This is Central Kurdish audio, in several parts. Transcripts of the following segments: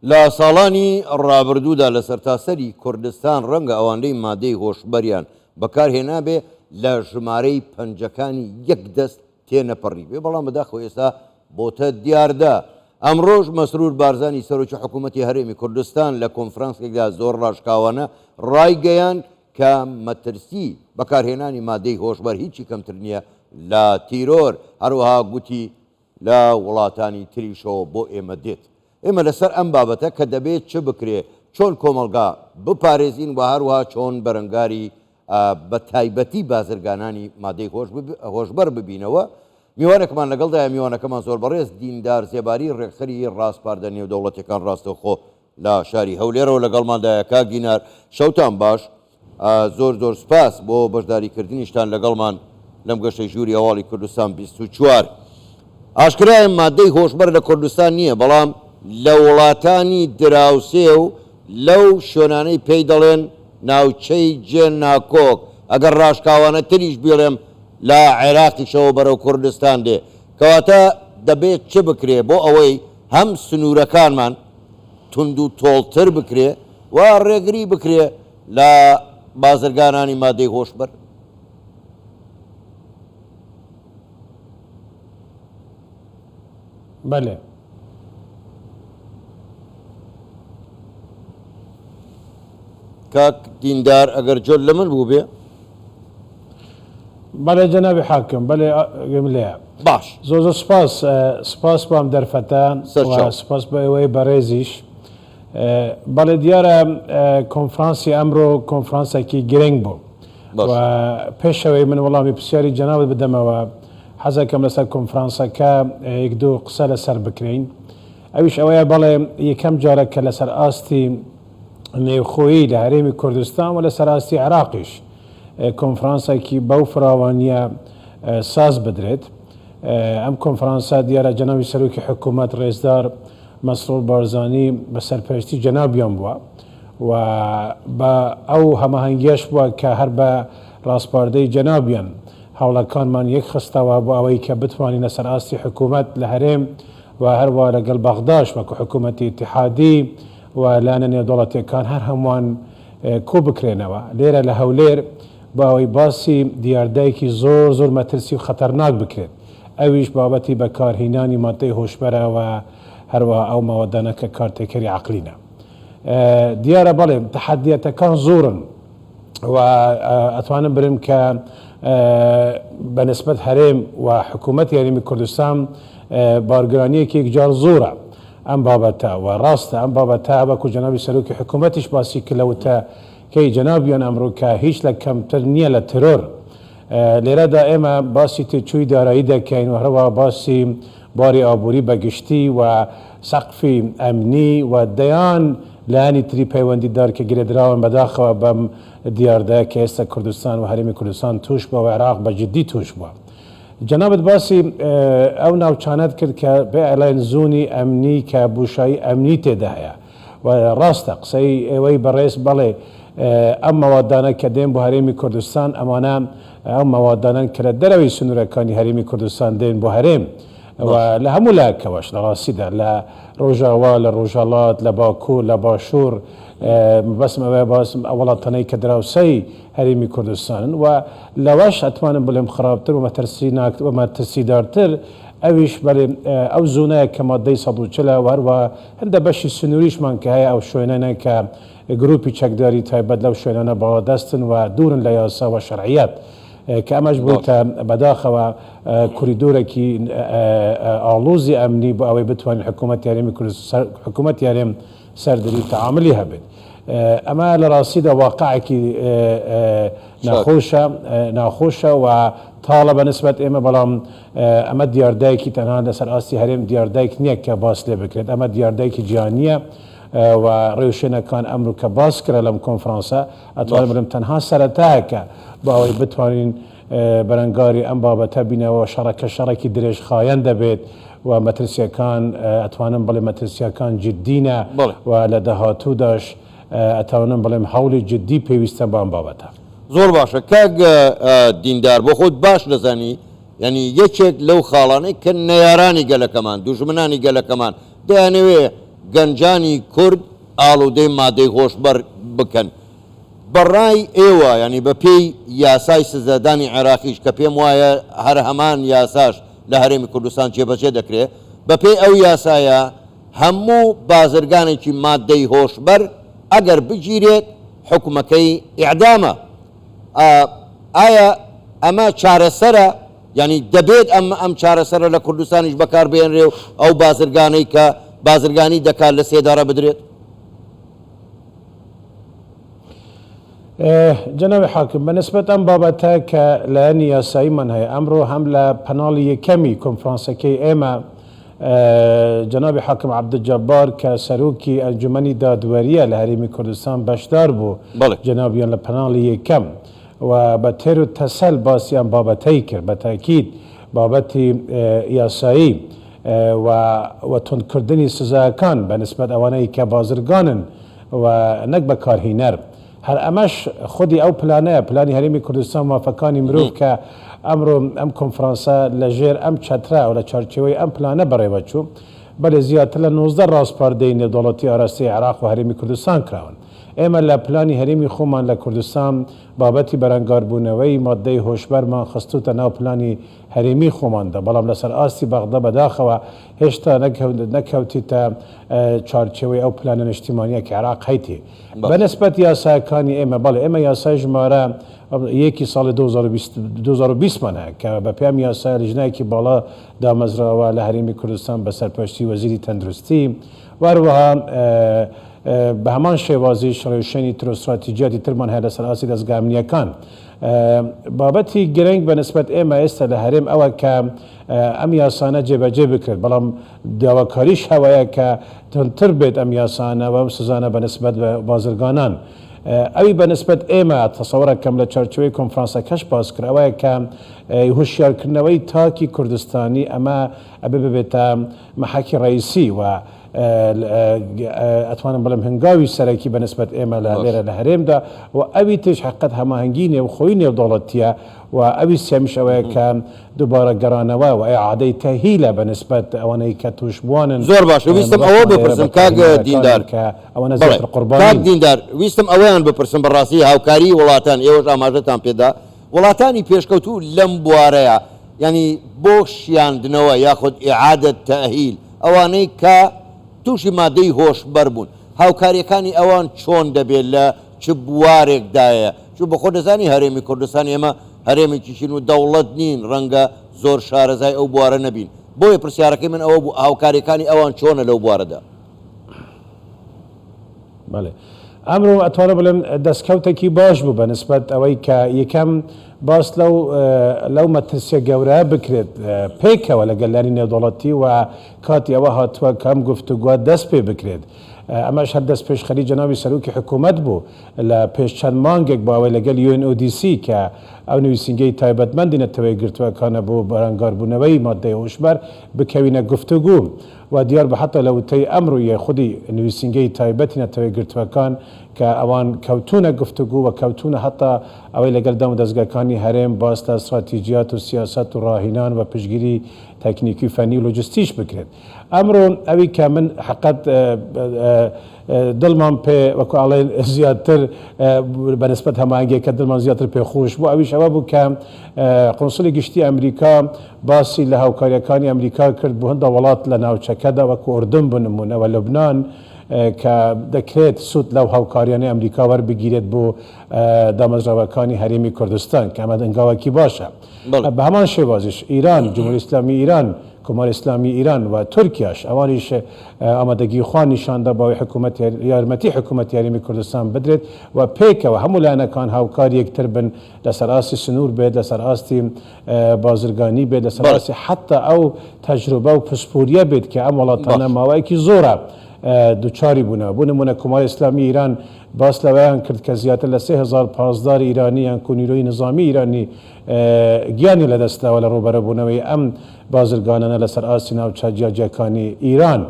لە ساڵانی ڕابردوودا لە سەرتاسەری کوردستان ڕەنگە ئەوانەی مادەی هۆشبەریان بەکارهێنا بێ لە ژمارەی پەنجەکانی یەک دەست تێنەپەڕی بێ، بەڵام بەداخەوە ئێستا بۆتە دیاردا. ئەمڕۆژ مەسرور بارزانی سەرۆکی حکوومەتی هەرێمی کوردستان لە کۆنفرانسێکدا زۆر ڕاشکاوانە ڕایگەیان کە مەترسی بەکارهێنانی مادەی هۆشبەر هیچی کەمتر نییە لە تیرۆر، هەروەها گوتی لە وڵاتانی تریشەوە بۆ ئێمە دێت. ئێمە لەسەر ئەم بابەتە کە دەبێت چ بکرێ، چۆن کۆمەلگا بپارێزین و هەروەها چۆن بەرەنگاری بە تایبەتی بازرگانانی مادەی هۆشبەر ببینەوە. میوانێکمان لەگەڵدایە، میوانەکەمان زۆر بەڕێز دیندار زێباری ڕێکخەری ڕاستپاردە نێودەوڵەتیەکان ڕاستەوخۆ لە شاری هەولێرەوە لەگەڵماندایە. کاگینار شەوتان باش، زۆر زۆر سپاس بۆ بەشداریکردنیشتان لەگەڵمان لەم گەشەی ژووری هەواڵی کوردستان 24. ئاشکرایە مادەی هۆشبەر لە کوردستان نییە، بەڵام لە وڵاتانی دراوسێ و لەو شوێنانەی پێی دەڵێن ناوچەی جێن ناکۆک، ئەگەر ڕاشکاوانە تریش بێڵێم لە عێراقیشەوە بەرەو کوردستان دێ، کەواتە دەبێت چ بکرێ بۆ ئەوەی هەم سنوورەکانمان تند و تۆڵتر بکرێ و ڕێگری بکرێ لە بازرگانانی مادەی هۆشبەر. بەڵێ کاک دیندار ئەگەر جۆر لە من بوو بێ. بەڵێ جەنابی حاکم، بەڵێ لێە باش، زۆر زۆر سپاس بۆ ئەم دەرفەتان، سپاس بە ئێوەی بەڕێزیش. بەڵێ دیارە کۆنفرانسی ئەمڕۆ کۆنفرانسێکی گرنگ بوو و پێشەوەی من وەڵامی پرسیاری جەنابت بدەمەوە، حەزەکەم لەسەر کۆنفرانسەکە یەک دوو قسە لەسەر بکرین. ئەویش ئەوەیە بەڵێ یەکەم جارە کە لەسەر ئاستی نێوخۆیی لە هەرێمی کوردستان و لەسەر ئاستی عێراقیش کۆنفرانسێکی بەو فراوانیە ساز بدرێت. ئەم کۆنفرانسە دیارە جەنابی سەرۆکی حکوومەت ڕێزدار مەسرور بارزانی بە سەرپەرشتی جەنابیان بووە و بە ئەو هەماهەنگیەش بووە کە هەر بە ڕاستپاردەی جەنابیان هەوڵەکانمان یەک خستەوە بۆ ئەوەی کە بتوانین لەسەر ئاستی حکوومەت لە هەرێم و هەروە لەگەڵ بەغداش وەکو حکوومەتی ئیتیحادی و لانە نێودەوڵەتیەکان هەر هەمووان کۆ بکرێنەوە. لێرە لە هەولێر بە ئەوەی باسی دیاردایکی زۆر زۆر مەترسی و خەتەرناک بکرێت، ئەویش بابەتی بەکارهێنانی مادەی هۆشبەرەوە هەروە ئەو ماوەدانە کە کارتێکەری عەقلینە. دیارە بەڵێ تەحەدیەتەکان زۆرن و ئەتوانم برم کە بەنسبەت هەرێم و حکوومەتی هەرێمی کوردستان بارگرانیەکێک جار زۆرە ئەم بابەتە و ڕاستە ئەم بابەتە وەکو جەنابی سەرۆکی حکوومەتیش باسی کردەوەتە کەی جەنابیان ئەمڕۆ کە هیچ لە کەمتر نییە لە ترۆر. لێرەدا ئێمە باسی تێچووی دارایی دەکەین و هەروە باسی باری ئابووری بەگشتی و سەقفی ئەمنی و دەیان لایانی تری پەیوەندیدار کە گرێدراون بەداخەوە بەم دیاردەیە کە ئێستا کوردستان و هەرێمی کوردستان توش بووە و عێراق بە جددی توش بووە. جەنابەت باسی ئەو ناوچانەت کرد کە بێ ئەلاین زۆنی ئەمنی کە بوشایی ئەمنی تێدا هەیە و ڕاستە قسەی ئێوەی بەڕێز بەڵێ ئەم مەوادانە کە دێن بۆ هەرێمی کوردستان ئەمانە ئەو مەوادانن کە لە دەرەوەی سنوورەکانی هەرێمی کوردستان دێن بۆ هەرێم و لە هەموو لایەکەوەش لە ڕاستیدا لە ڕۆژاوا، لە ڕۆژهەڵات، لە باکوور، لە باشوور، بەسم ئەوەیە باسم وڵاتانەی کە دراوسەی هەرێمی کوردستانن و لەوەش ئەتوانم بڵێم خراپتر و مەترسیدارتر ئەویش بەڵێ ئەو زۆنەیە کە مادەی ١٤٠ وەروە هەندە بەشی سنووریشمان کە هەیە ئەو شوێنانە کە گروپی چەکداری تایبەت لەو شوێنانە باوەدەستن و دوورن لە یاسا و شەرعیەت کە ئەمەش بوویتە بەداخەوە کوریدۆرێکی ئاڵۆزی ئەمنی بۆ ئەوەی بتوانین حکوومەت یارێم سەردەری تەعاملی هەبێت. ئەمە لە ڕاستیدا واقعێکی ناخۆشە و تاڵە بەنسبەت ئێمە، بەڵام ئەمە دیاردایکی تەنها لەسەر ئاستی هەرێم دیاردایک نییە کە باس لێ بکرێت، ئەمە دیاردایکی جیهانیە و ڕێوشێنەکان ئەمڕۆ کە باس کرا لەم کۆنفرانسە ئەتوانم بڵێم تەنها سەرەتایەکە بۆ ئەوەی بتوانین بەرەنگاری ئەم بابەتە بینەوە. شەڕەکە شەڕێکی درێژخایەن دەبێت و مەترسیەکان ئەتوانم بڵێ مەترسیەکان جددینە و لە داهاتووداش ئەتوانم بڵێم هەوڵی جددی پێویستە بە ئەم بابەتە. زۆر باشە کاک دیندار، بۆ خۆت باش دەزانی ینی یەکێک لەو خاڵانەی کە نەیارانی گەلەکەمان، دوژمنانی گەلەکەمان دەیانەوێ گەنجانی کورد ئاڵوودەی مادەی هۆشبەر بکەن بەڕای ئێوە ینی بە پێی یاسای سزادانی عێراقیش کە پێم وایە هەر هەمان یاساش لە هەرێمی کوردستان جێبەجێ دەکرێت بە پێی ئەو یاسایە هەموو بازرگانێکی مادەی هۆشبەر ئەگەر بگیرێت حکومەکەی ئیعدامە ئایا ئەمە چارەسەرە ینی دەبێت ئەم چارەسەرە لە کوردستانیش بەکاربێنرێ و ئەو بازرگانەی کە بازرگانی دەکات لە سێدارە بدرێت جناب حاکم بەنسبەت ئەم بابەتە کە لایەنی یاساییمان هەیە ئەمڕۆ هەم لە پەناڵی یەکەمی کۆنفرانسەکەی ئێمە جناب حاکم عەبدولجەبار کە سەرۆکی ئەنجومەنی دادوەریە لە هەرێمی کوردستان بەشدار بوو جنابیان لە پەناڵی یەکەم و بە تێر و تەسەل باسییان بابەتەی کرد بە تاکید بابەتی یاسایی و تندکردنی سزاکان بەنسبەت ئەوانەی کە بازرگانن و نەک بە کارهینەر هەر ئەمەش خودی ئەو پلانەیە پلانی هەرێمی کوردستان مافەکانی مرۆڤ کە ئەمڕۆ ئەم کۆنفرانسە لەژێر ئەم چەترا و لە چارچێوەی ئەم پلانە بەڕێوە چوو بەڵێ زیاتر لە 19 ڕاستپاردەی نێودەوڵەتی ئاراستەی عێراق و هەرێمی کوردستان کراون ئێمە لە پلانی هەرێمی خۆمان لە کوردستان بابەتی بەرەنگاربوونەوەی مادەی هۆشبەرمان خستوتە ناو پلانی هەرێمی خۆماندا بەڵام لەسەر ئاستی بەغدە بەداخەوە هێشتا نەکەوتیتە چارچێوەی ئەو پلانە نیشتیمانیە کە عێراق هەیتی بەنسبەت یاساکانی ئێمە بەڵێ ئێمە یاسای ژمارە یەکی ساڵی 2020مان هەیە کە بە پێم یاسای لیژنایەکی باڵا دامەزراوە لە هەرێمی کوردستان بە سەرپەرشتی وەزیری تەندروستی وەروەها بە هەمان شێوازی شڕێوشێنی ترۆستراتیجیاتی ترمان هەیە لەسەر ئاسی دەستگا ئەمنیەکان بابەتی گرنگ بەنسبەت ئێمە ئێستا لە هەرێم ئەوە کە ئەم یاسانە جێبەجێ بکرێت بەڵام داواکاریش هەوەیە کە تندتر بێت ئەم یاسانە و ئەم سزانە بەنسبەت بە بازرگانان ئەوی بەنسبەت ئێمە تەسەوەرەکەم لە چارچوەی کۆنفرانسەکەش باس کرد ئەوەیە کە هوشیارکردنەوەی تاکی کوردستانی ئەمە ئەبێ ببێتە مەحەکی ڕئیسی و ئەتوانم بڵم هەنگاوی سەرەکی بەنسبەت ئێمە لە لێرە لە هەرێمدا و ئەوی تش حقت هەماهەنگی نێو خۆی نێودەوڵەتیە و ئەوی سێمیش ئەوەیە کە دووبارە گەڕانەوە و ئیعادەی تەهیلە بەنسبەت ئەوانەی کە توش بوانن زۆر باش ویستم ئەوە بپرسم کاک دیندار کە ئەوەنە زۆر قوربانی کاک دیندار ویستم ئەوەیان بپرسم بەڕاستی هاوکاری وڵاتان ئێوەش ئاماژەتان پێدا وڵاتانی پێشکەوتوو لەم بوارەیە ینی بۆ شیاندنەوە یاخود ئیعادەت تەهیل ئەوانەی کە تووشی مادەی هۆشبەر بوون هاوکاریەکانی ئەوان چۆن دەبێت لە چ بوارێکدایە چوو بە خۆ دەزانی هەرێمی کوردستان ئێمە هەرێمێکیشین و دەوڵەت نین ڕەنگە زۆر شارەزای ئەو بوارە نەبین بۆیە پرسیارەکەی من ئەوە بوو هاوکاریەکانی ئەوان چۆنە لەو بوارەدا بەڵێ ئەمڕۆ ئەتوانە بڵێن دەستکەوتێکی باش بوو بەنسبەت ئەوەی کە یەکەم باس لەو مەترسیە گەورە بکرێت پێکەوە لەگەلانی نێودەوڵەتی و کاتی ئەوە هاتووە کەم گفتوگووە دەست پێ بکرێت ئەمەش هەر دەست پێشخەری جەنابی سەرۆکی حکوومەت بوو لە پێش چەند مانگێک باوەی لەگەل UNODC کە ئەو نوویسینگەی تایبەتمەندی نەتەوەی گرتووەکانە بۆ بەرەنگاربوونەوەی مادەی هۆشبەر بکەوینە گفتوگو و دیار بە حتا لە وتەی ئەمڕۆیە خودی نوویسینگەی تایبەتی نەتەوەی گرتووەکان کە ئەوان کەوتونە گفتوگو و کەوتونە حتا ئەوەی لەگەڵ دەم دەستگاکانی هەرێم باستە استراتیجیات و سیاست و ڕاهینان و پشگیری تەکنیکی فەنی و لۆجستیش بکرێت ئەمڕۆ ئەوی کە من حقت دڵمان پێ وەکو ئاڵێن زیاتر بەنسبەت هەماهەنگێکە دڵمان زیاتر پێخۆش بوو ئەویش ئەوە بوو کە قۆنسڵی گشتی ئەمریکا باسی لە هاوکاریەکانی ئەمریکا کرد بۆ هەندە وڵات لە ناوچەکەدا وەکو ئوردن بنمونەوە لوبنان کە دەکرێت سوود لەو هاوکاریانەی ئەمریکا وەربگیرێت بۆ دامەزراوەکانی هەرێمی کوردستان کە ئەمە دەنگاوەکی باشە بە هەمان شێوازش ئیران جمهوری ئیسلامی ئیران کۆماری ئیسلامی ئیران و تورکیاش ئەوانیش ئامادەگی خوا نیشاندا باوەی حکوومەت یارمەتی حکوومەتی هەرێمی کوردستان بدرێت و پێکەوە هەموو لایەنەکان هاوکاری یەکتر بن لەسەر ئاستی سنوور بێت لەسەر ئاستی بازرگانی بێت لەسەر ئاستی حتا ئەو تەجروبە و پسپوریە بێت کە ئەم وڵاتانە ماوەیەکی زۆرە دووچاری بوونەوە بۆ نمونە کۆماری ئیسلامی ئیران باس لەوەیان کرد کە زیاتر لە 3000 پاسداری ئیرانی یان کۆنیرۆی نظامی ئیرانی گیانی لەدەستاوە لە ڕوبەرەبوونەوەی ئەم بازرگانانە لەسەر ئاستی ناوچە جیاجیەکانی ئیران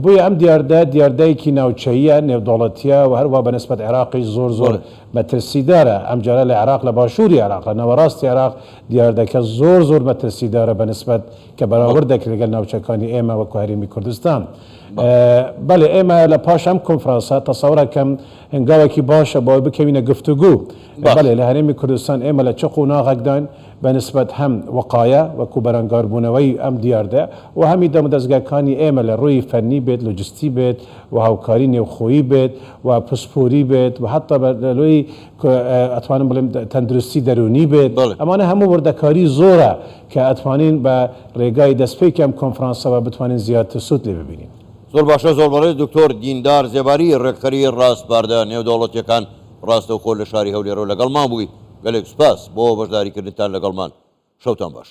بۆیە ئەم دیاردایەکی ناوچەیە نێودەوڵەتیە و هەروە بەنسبەت عێراقی زۆر مەترسیدارە ئەمجارە لە عێراق لە باشووری عێراق لە نەوەڕاستی عێراق دیاردەکە زۆر مەترسیدارە بەنسبەت کە بەراورد دەکرێت لەگەڵ ناوچەکانی ئێمە وەکو هەرێمی کوردستان بەێ ئێمە لە پاش ئەم کۆنفرانسا تەسەورەکەم هەنگاوێکی باشە بۆ بکەوینە گفتوگو بەێ لە هەرێمی کوردستان ئێمە لە چق و ناغەکدان بەنسبەت هەم وقایە وەکو بەرەنگاربوونەوەی ئەم دیاردە و هەمی دەمەدەستگاکانی ئێمە لە ڕووی فەنی بێت لۆجستی بێت و هاوکاری نێوخۆیی بێت و پسپوری بێت و حتا لەلوی ئەتوانم بڵێم تەندروستی دەرونی بێت ئەمانە هەموو وردەکاری زۆرە کە ئەتوانین بە ڕێگای دەستپێکی ئەم کۆنفرانسەوە بتوانین زیاتر سوود لێ ببینین. زۆر باشە زۆر بەڕێز دکتۆر دیندار زێباری ڕێکخەری ڕاستپاردە نێودەوڵەتیەکان ڕاستەوخۆ لە شاری هەولێرە لەگەڵمان بووی گەلێک سوپاس بۆ بەشداریکردنتان لەگەڵمان شەوتان باش.